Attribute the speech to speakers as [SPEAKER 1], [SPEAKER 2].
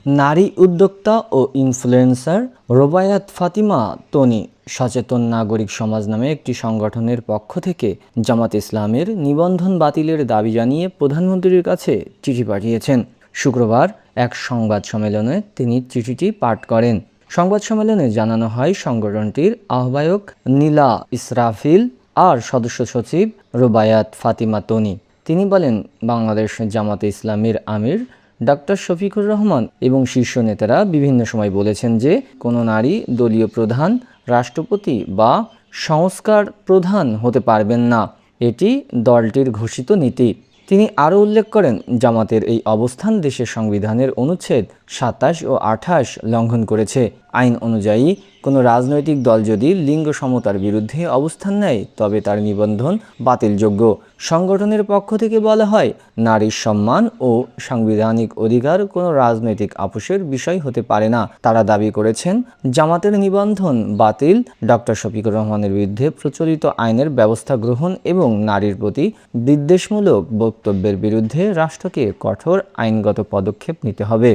[SPEAKER 1] নারী উদ্যোক্তা ও ইনফ্লুয়েন্সার রোবায়াত ফাতিমা তনি সচেতন নাগরিক সমাজ নামে একটি সংগঠনের পক্ষ থেকে জামাত ইসলামের নিবন্ধন বাতিলের দাবি জানিয়ে প্রধানমন্ত্রীর কাছে চিঠি পাঠিয়েছেন। শুক্রবার এক সংবাদ সম্মেলনে তিনি চিঠিটি পাঠ করেন। সংবাদ সম্মেলনে জানানো হয়, সংগঠনটির আহ্বায়ক নীলা ইসরাফিল আর সদস্য সচিব রোবায়াত ফাতিমা তনি। তিনি বলেন, বাংলাদেশ জামাতে ইসলামীর আমির ডক্টর শফিকুর রহমান এবং শীর্ষ নেতারা বিভিন্ন সময় বলেছেন যে কোনো নারী দলীয় প্রধান, রাষ্ট্রপতি বা সংস্কার প্রধান হতে পারবেন না। এটি দলটির ঘোষিত নীতি। তিনি আরও উল্লেখ করেন, জামাতের এই অবস্থান দেশের সংবিধানের অনুচ্ছেদ ২৭ ও ২৮ লঙ্ঘন করেছে। আইন অনুযায়ী কোনো রাজনৈতিক দল যদি লিঙ্গ সমতার বিরুদ্ধে অবস্থান নেয় তবে তার নিবন্ধন বাতিলযোগ্য। সংগঠনের পক্ষ থেকে বলা হয়, নারীর সম্মান ও সাংবিধানিক অধিকার কোনো রাজনৈতিক আপোষের বিষয় হতে পারে না। তারা দাবি করেছেন, জামাতের নিবন্ধন বাতিল ডক্টর শফিকুর রহমানের বিরুদ্ধে প্রচলিত আইনের ব্যবস্থা গ্রহণ এবং নারীর প্রতি বিদ্বেষমূলক বক্তব্যের বিরুদ্ধে রাষ্ট্রকে কঠোর আইনগত পদক্ষেপ নিতে হবে।